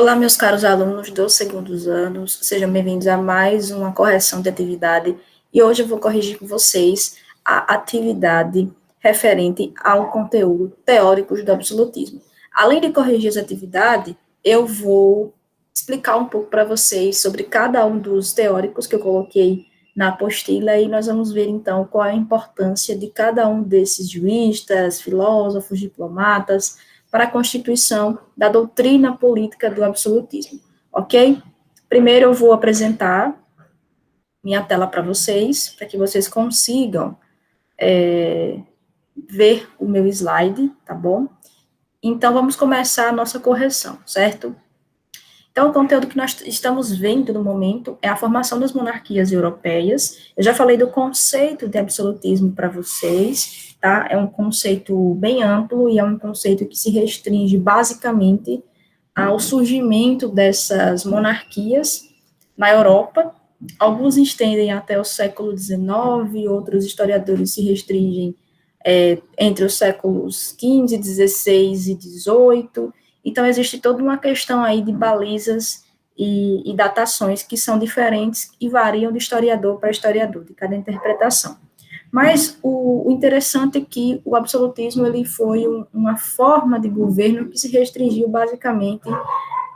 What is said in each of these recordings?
Olá, meus caros alunos dos segundos anos, sejam bem-vindos a mais uma correção de atividade, e hoje eu vou corrigir com vocês a atividade referente ao conteúdo teórico do absolutismo. Além de corrigir essa atividade, eu vou explicar um pouco para vocês sobre cada um dos teóricos que eu coloquei na apostila, e nós vamos ver, então, qual é a importância de cada um desses juristas, filósofos, diplomatas, para a constituição da doutrina política do absolutismo, ok? Primeiro eu vou apresentar minha tela para que vocês consigam ver o meu slide, tá bom? Então, vamos começar a nossa correção, certo? Então, o conteúdo que nós estamos vendo no momento é a formação das monarquias europeias. Eu já falei do conceito de absolutismo para vocês, tá? É um conceito bem amplo e é um conceito que se restringe basicamente ao surgimento dessas monarquias na Europa. Alguns estendem até o século XIX, outros historiadores se restringem entre os séculos XV, XVI e XVIII. Então, existe toda uma questão aí de balizas e datações que são diferentes e variam de historiador para historiador, de cada interpretação. Mas o interessante é que o absolutismo ele foi uma forma de governo que se restringiu basicamente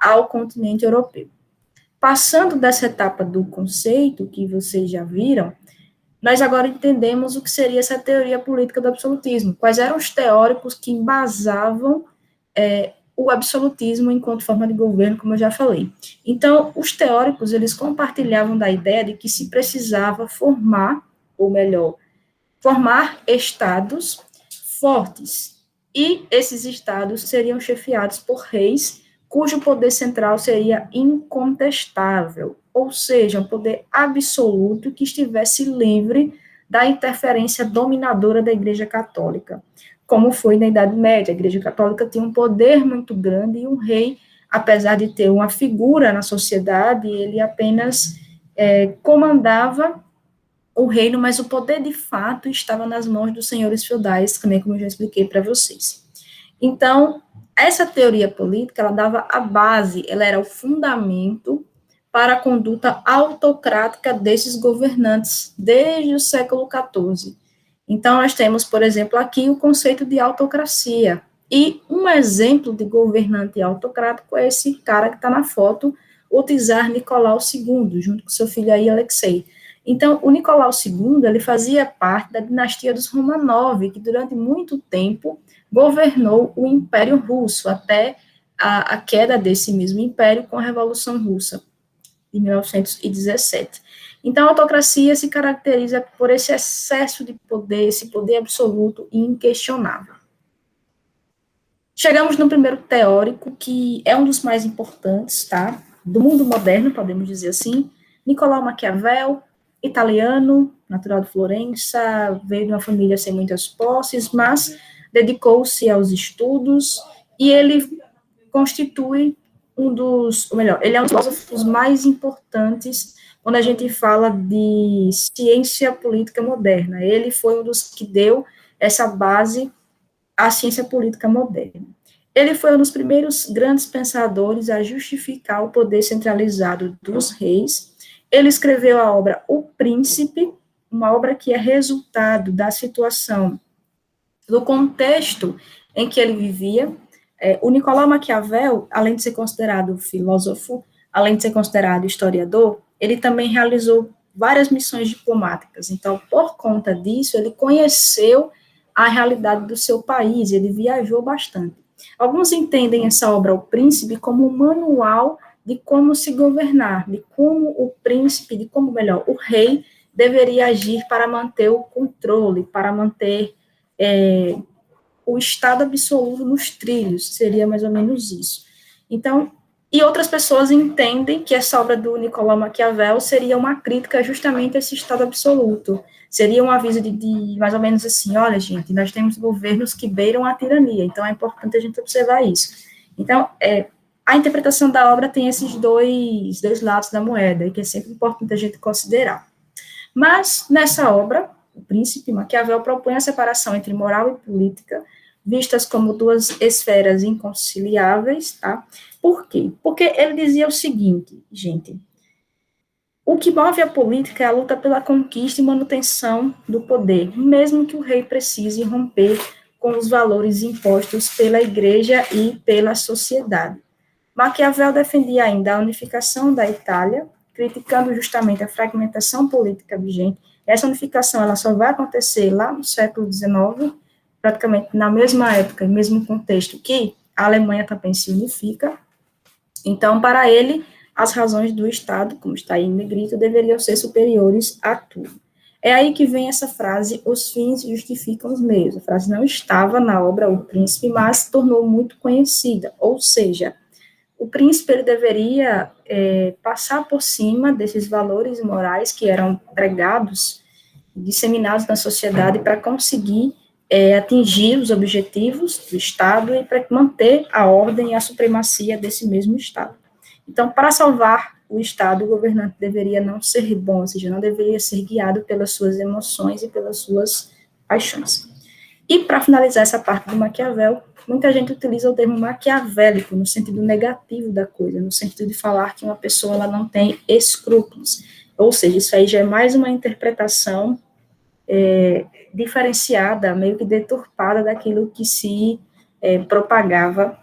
ao continente europeu. Passando dessa etapa do conceito, que vocês já viram, nós agora entendemos o que seria essa teoria política do absolutismo, quais eram os teóricos que embasavam o absolutismo enquanto forma de governo, como eu já falei. Então, os teóricos, eles compartilhavam da ideia de que se precisava formar, ou melhor, formar estados fortes, e esses estados seriam chefiados por reis, cujo poder central seria incontestável, ou seja, um poder absoluto que estivesse livre da interferência dominadora da Igreja Católica, como foi na Idade Média. A Igreja Católica tinha um poder muito grande e um rei, apesar de ter uma figura na sociedade, ele apenas comandava o reino, mas o poder de fato estava nas mãos dos senhores feudais, também como eu já expliquei para vocês. Então, essa teoria política, ela dava a base, ela era o fundamento para a conduta autocrática desses governantes desde o século XIV. Então, nós temos, por exemplo, aqui o conceito de autocracia. E um exemplo de governante autocrático é esse cara que está na foto, o czar Nicolau II, junto com seu filho aí, Alexei. Então, o Nicolau II, ele fazia parte da dinastia dos Romanov, que durante muito tempo governou o Império Russo, até a queda desse mesmo império com a Revolução Russa, de 1917. Então, a autocracia se caracteriza por esse excesso de poder, esse poder absoluto e inquestionável. Chegamos no primeiro teórico, que é um dos mais importantes, tá? Do mundo moderno, podemos dizer assim, Nicolau Maquiavel, italiano, natural de Florença, veio de uma família sem muitas posses, mas dedicou-se aos estudos, e ele constitui ele é um dos filósofos mais importantes quando a gente fala de ciência política moderna. Ele foi um dos que deu essa base à ciência política moderna. Ele foi um dos primeiros grandes pensadores a justificar o poder centralizado dos reis. Ele escreveu a obra O Príncipe, uma obra que é resultado da situação, do contexto em que ele vivia. O Nicolau Maquiavel, além de ser considerado filósofo, além de ser considerado historiador, ele também realizou várias missões diplomáticas. Então, por conta disso, ele conheceu a realidade do seu país, ele viajou bastante. Alguns entendem essa obra, O Príncipe, como um manual de como se governar, de como o príncipe, de como, melhor, o rei deveria agir para manter o controle, para manter o estado absoluto nos trilhos, seria mais ou menos isso. Então, e outras pessoas entendem que essa obra do Nicolau Maquiavel seria uma crítica justamente a esse estado absoluto, seria um aviso de mais ou menos assim, olha, gente, nós temos governos que beiram a tirania, então é importante a gente observar isso. Então, a interpretação da obra tem esses dois lados da moeda, e que é sempre importante a gente considerar. Mas, nessa obra, O Príncipe, Maquiavel propõe a separação entre moral e política, vistas como duas esferas inconciliáveis, tá? Por quê? Porque ele dizia o seguinte, gente, o que move a política é a luta pela conquista e manutenção do poder, mesmo que o rei precise romper com os valores impostos pela igreja e pela sociedade. Maquiavel defendia ainda a unificação da Itália, criticando justamente a fragmentação política vigente. Essa unificação ela só vai acontecer lá no século XIX, praticamente na mesma época e mesmo contexto que a Alemanha também se unifica. Então, para ele, as razões do Estado, como está aí em negrito, deveriam ser superiores a tudo. É aí que vem essa frase, os fins justificam os meios. A frase não estava na obra O Príncipe, mas se tornou muito conhecida, ou seja, o príncipe ele deveria passar por cima desses valores morais que eram pregados, disseminados na sociedade para conseguir atingir os objetivos do Estado e para manter a ordem e a supremacia desse mesmo Estado. Então, para salvar o Estado, o governante deveria não ser bom, ou seja, não deveria ser guiado pelas suas emoções e pelas suas paixões. E, para finalizar essa parte do Maquiavel, muita gente utiliza o termo maquiavélico no sentido negativo da coisa, no sentido de falar que uma pessoa ela não tem escrúpulos. Ou seja, isso aí já é mais uma interpretação diferenciada, meio que deturpada daquilo que se propagava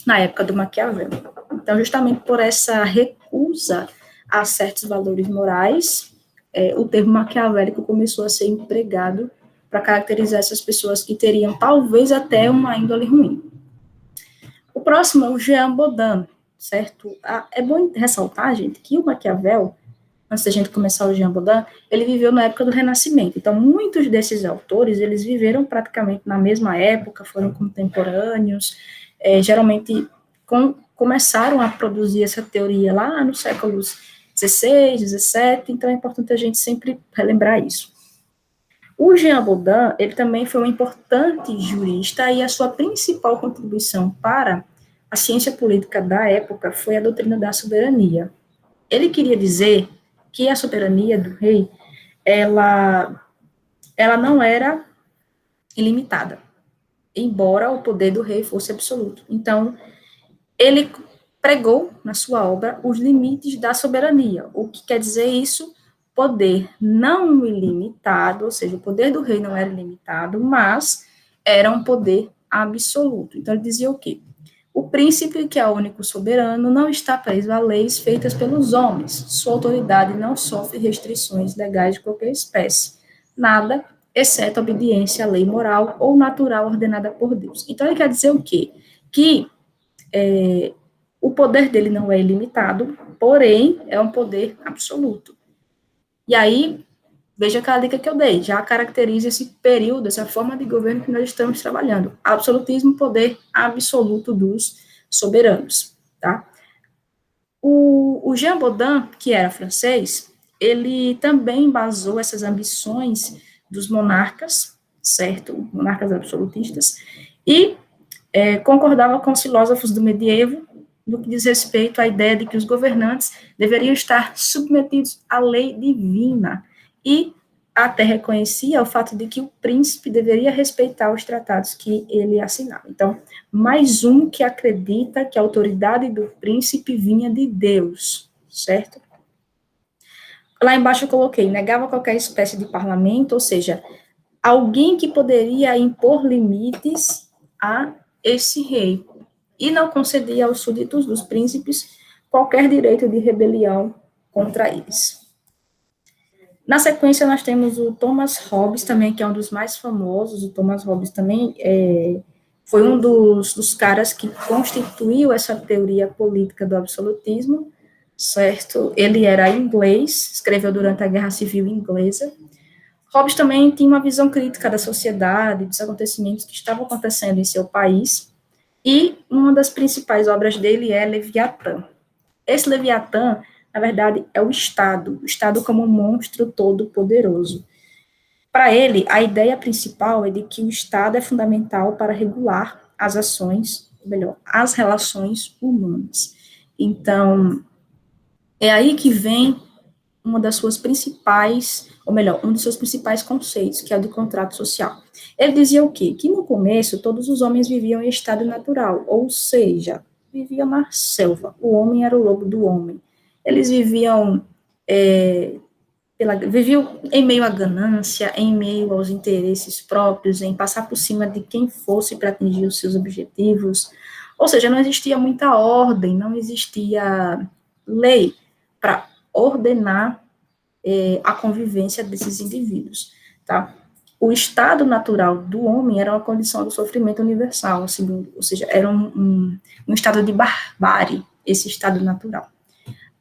na época do Maquiavel. Então, justamente por essa recusa a certos valores morais, o termo maquiavélico começou a ser empregado para caracterizar essas pessoas que teriam talvez até uma índole ruim. O próximo é o Jean Baudin, certo? É bom ressaltar, gente, que o Maquiavel, antes da gente começar o Jean Baudin, ele viveu na época do Renascimento. Então, muitos desses autores, eles viveram praticamente na mesma época, foram contemporâneos, geralmente começaram a produzir essa teoria lá nos séculos XVI, XVII, então é importante a gente sempre relembrar isso. O Jean Baudin, ele também foi um importante jurista e a sua principal contribuição para a ciência política da época foi a doutrina da soberania. Ele queria dizer que a soberania do rei, ela não era ilimitada, embora o poder do rei fosse absoluto. Então, ele pregou na sua obra os limites da soberania. O que quer dizer isso? Poder não ilimitado, ou seja, o poder do rei não era ilimitado, mas era um poder absoluto. Então, ele dizia o quê? O príncipe, que é o único soberano, não está preso a leis feitas pelos homens. Sua autoridade não sofre restrições legais de qualquer espécie. Nada, exceto a obediência à lei moral ou natural ordenada por Deus. Então, ele quer dizer o quê? Que o poder dele não é ilimitado, porém, é um poder absoluto. E aí, veja aquela dica que eu dei, já caracteriza esse período, essa forma de governo que nós estamos trabalhando. Absolutismo, poder absoluto dos soberanos, tá? O Jean Baudin, que era francês, ele também embasou essas ambições dos monarcas, certo? Monarcas absolutistas, e concordava com os filósofos do medievo no que diz respeito à ideia de que os governantes deveriam estar submetidos à lei divina e até reconhecia o fato de que o príncipe deveria respeitar os tratados que ele assinava. Então, mais um que acredita que a autoridade do príncipe vinha de Deus, certo? Lá embaixo eu coloquei, negava qualquer espécie de parlamento, ou seja, alguém que poderia impor limites a esse rei, e não concedia aos súditos dos príncipes qualquer direito de rebelião contra eles. Na sequência, nós temos o Thomas Hobbes, também, que é um dos mais famosos. O Thomas Hobbes também foi um dos caras que constituiu essa teoria política do absolutismo, certo? Ele era inglês, escreveu durante a Guerra Civil Inglesa. Hobbes também tinha uma visão crítica da sociedade, dos acontecimentos que estavam acontecendo em seu país, e uma das principais obras dele é Leviatã. Esse Leviatã, na verdade, é o Estado como um monstro todo-poderoso. Para ele, a ideia principal é de que o Estado é fundamental para regular as ações, ou melhor, as relações humanas. Então, é aí que vem uma das suas principais, ou melhor, um dos seus principais conceitos, que é o de contrato social. Ele dizia o quê? Que no começo todos os homens viviam em estado natural, ou seja, viviam na selva. O homem era o lobo do homem. Eles viviam viviam em meio à ganância, em meio aos interesses próprios, em passar por cima de quem fosse para atingir os seus objetivos. Ou seja, não existia muita ordem, não existia lei para ordenar a convivência desses indivíduos, tá? O estado natural do homem era uma condição do sofrimento universal, assim, ou seja, era um estado de barbárie, esse estado natural.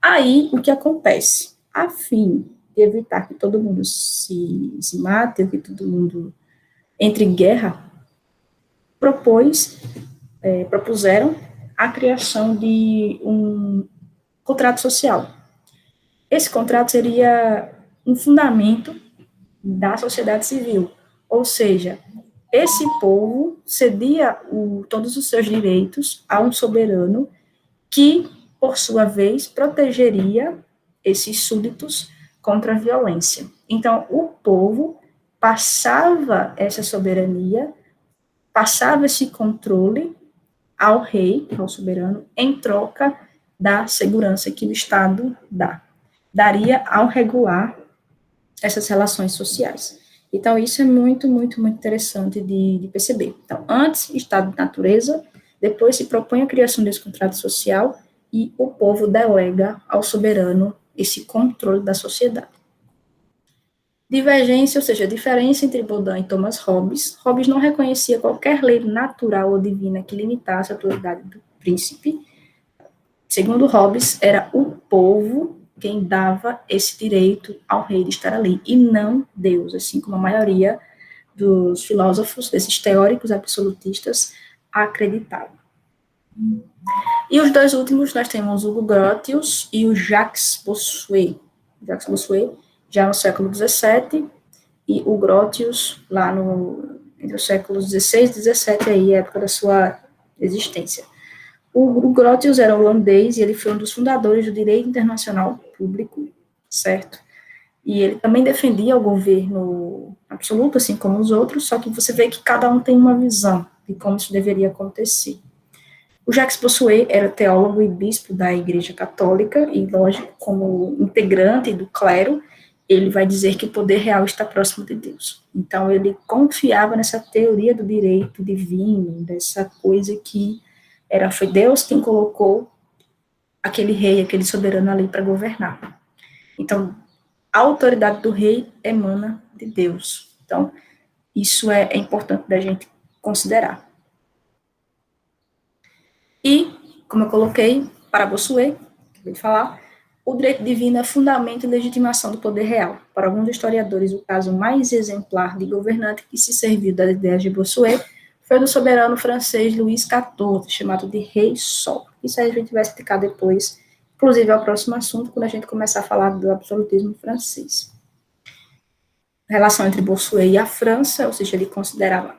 Aí, o que acontece? A fim de evitar que todo mundo se mate, que todo mundo entre em guerra, propuseram a criação de um contrato social. Esse contrato seria um fundamento da sociedade civil, ou seja, esse povo cedia todos os seus direitos a um soberano que, por sua vez, protegeria esses súditos contra a violência. Então, o povo passava essa soberania, passava esse controle ao rei, ao soberano, em troca da segurança que o Estado daria ao regular essas relações sociais. Então, isso é muito, muito, muito interessante de perceber. Então, antes, estado de natureza, depois se propõe a criação desse contrato social e o povo delega ao soberano esse controle da sociedade. Divergência, ou seja, a diferença entre Baudin e Thomas Hobbes. Hobbes não reconhecia qualquer lei natural ou divina que limitasse a autoridade do príncipe. Segundo Hobbes, era o povo quem dava esse direito ao rei de estar ali, e não Deus, assim como a maioria dos filósofos, desses teóricos absolutistas, acreditavam. E os dois últimos, nós temos o Hugo Grotius e o Jacques Bossuet. Jacques Bossuet, já no século XVII, e o Grotius, lá entre os séculos XVI e XVII, aí, época da sua existência. O Grotius era holandês e ele foi um dos fundadores do direito internacional público, certo? E ele também defendia o governo absoluto, assim como os outros, só que você vê que cada um tem uma visão de como isso deveria acontecer. O Jacques Bossuet era teólogo e bispo da Igreja Católica, e, lógico, como integrante do clero, ele vai dizer que o poder real está próximo de Deus. Então, ele confiava nessa teoria do direito divino, dessa coisa que foi Deus quem colocou aquele rei, aquele soberano ali para governar. Então, a autoridade do rei emana de Deus. Então, isso é importante da gente considerar. E, como eu coloquei, para Bossuet, acabei de falar, o direito divino é fundamento e legitimação do poder real. Para alguns historiadores, o caso mais exemplar de governante que se serviu das ideias de Bossuet foi do soberano francês Luís XIV, chamado de Rei Sol. Isso aí a gente vai explicar depois, inclusive é o próximo assunto, quando a gente começar a falar do absolutismo francês. A relação entre Bossuet e a França, ou seja, ele considerava,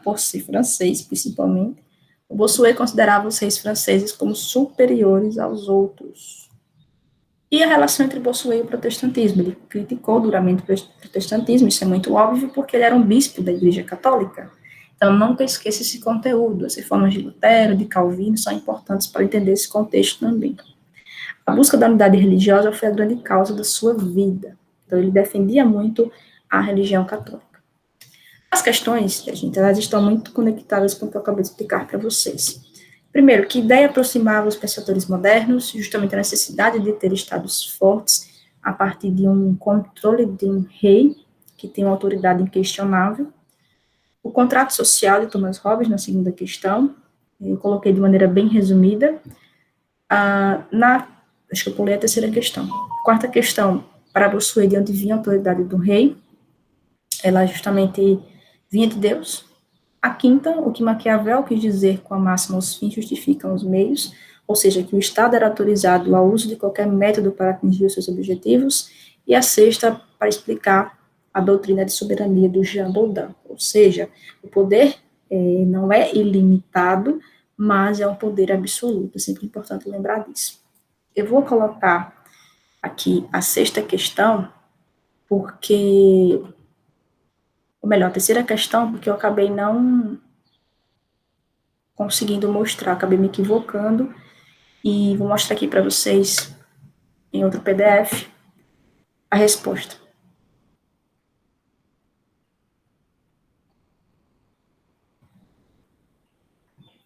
por ser francês, principalmente, o Bossuet considerava os reis franceses como superiores aos outros. E a relação entre Bossuet e o protestantismo? Ele criticou duramente o protestantismo, isso é muito óbvio, porque ele era um bispo da Igreja Católica. Então, nunca esqueça esse conteúdo. As reformas de Lutero, de Calvino, são importantes para entender esse contexto também. A busca da unidade religiosa foi a grande causa da sua vida. Então, ele defendia muito a religião católica. As questões, gente, elas estão muito conectadas com o que eu acabei de explicar para vocês. Primeiro, que ideia aproximava os pensadores modernos, justamente a necessidade de ter estados fortes a partir de um controle de um rei que tem uma autoridade inquestionável. O contrato social de Thomas Hobbes, na segunda questão, eu coloquei de maneira bem resumida. Acho que eu pulei a terceira questão. Quarta questão, para Bossuet, de onde vinha a autoridade do rei, ela justamente vinha de Deus. A quinta, o que Maquiavel quis dizer com a máxima os fins justificam os meios, ou seja, que o Estado era autorizado ao uso de qualquer método para atingir os seus objetivos. E a sexta, para explicar a doutrina de soberania do Jean Baudin, ou seja, o poder não é ilimitado, mas é um poder absoluto, é sempre importante lembrar disso. Eu vou colocar aqui a sexta questão, porque, ou melhor, a terceira questão, porque eu acabei não conseguindo mostrar, acabei me equivocando, e vou mostrar aqui para vocês, em outro PDF, a resposta.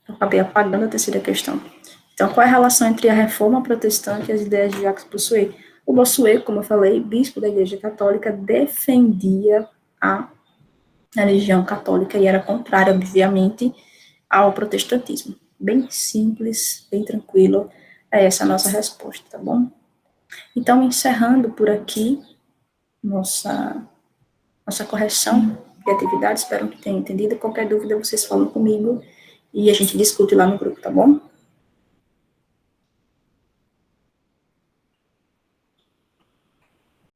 Eu acabei apagando a terceira questão. Então, qual é a relação entre a reforma protestante e as ideias de Jacques Bossuet? O Bossuet, como eu falei, bispo da Igreja Católica, defendia a religião católica e era contrário, obviamente, ao protestantismo. Bem simples, bem tranquilo, é essa a nossa resposta, tá bom? Então, encerrando por aqui nossa correção de atividade, espero que tenham entendido. Qualquer dúvida, vocês falam comigo e a gente discute lá no grupo, tá bom?